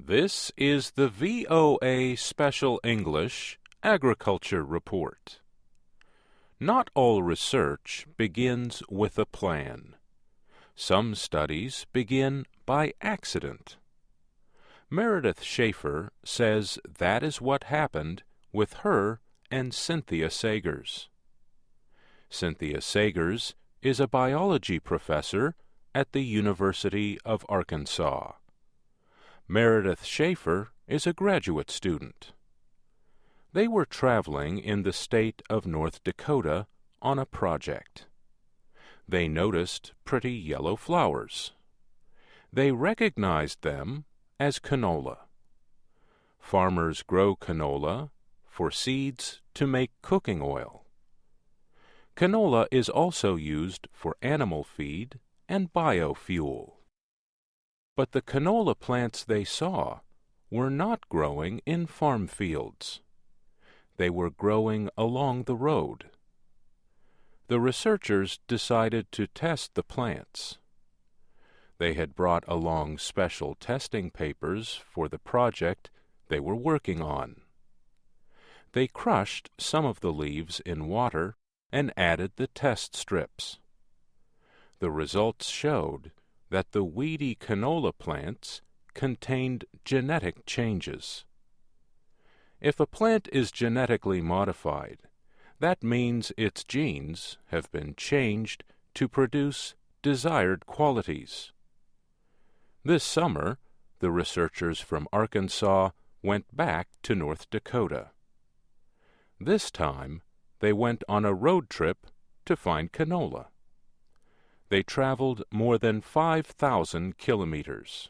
This is the VOA Special English Agriculture Report. Not all research begins with a plan. Some studies begin by accident. Meredith Schaefer says that is what happened with her and Cynthia Sagers. Cynthia Sagers is a biology professor at the University of Arkansas. Meredith Schaefer is a graduate student. They were traveling in the state of North Dakota on a project. They noticed pretty yellow flowers. They recognized them as canola. Farmers grow canola for seeds to make cooking oil. Canola is also used for animal feed and biofuel. But the canola plants they saw were not growing in farm fields. They were growing along the road. The researchers decided to test the plants. They had brought along special testing papers for the project they were working on. They crushed some of the leaves in water and added the test strips. The results showed that the weedy canola plants contained genetic changes. If a plant is genetically modified, that means its genes have been changed to produce desired qualities. This summer, the researchers from Arkansas went back to North Dakota. This time, they went on a road trip to find canola. They traveled more than 5,000 kilometers.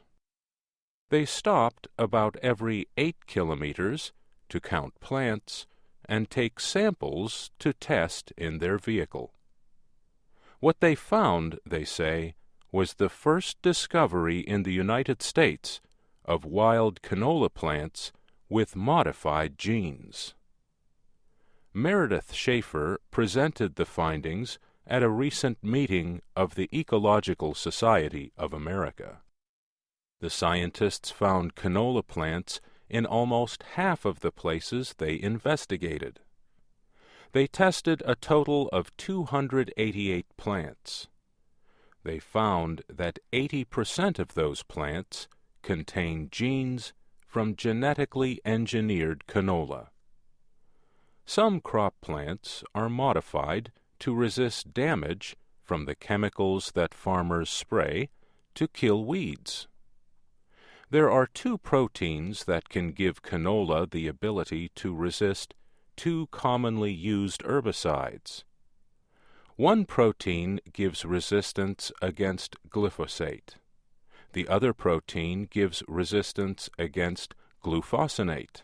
They stopped about every 8 kilometers to count plants and take samples to test in their vehicle. What they found, they say, was the first discovery in the United States of wild canola plants with modified genes. Meredith Schaefer presented the findings at a recent meeting of the Ecological Society of America. The scientists found canola plants in almost half of the places they investigated. They tested a total of 288 plants. They found that 80% of those plants contain genes from genetically engineered canola. Some crop plants are modified to resist damage from the chemicals that farmers spray to kill weeds. There are 2 proteins that can give canola the ability to resist 2 commonly used herbicides. One protein gives resistance against glyphosate. The other protein gives resistance against glufosinate.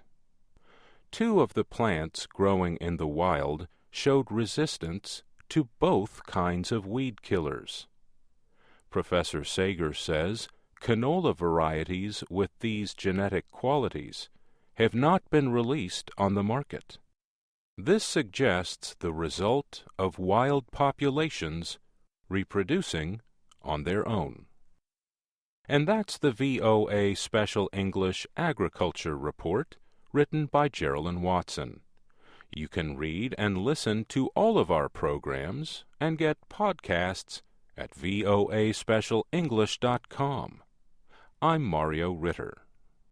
2 of the plants growing in the wild showed resistance to both kinds of weed killers. Professor Sagers says canola varieties with these genetic qualities have not been released on the market. This suggests the result of wild populations reproducing on their own. And that's the VOA Special English Agriculture Report, written by Geraldine Watson. You can read and listen to all of our programs and get podcasts at voaspecialenglish.com. I'm Mario Ritter.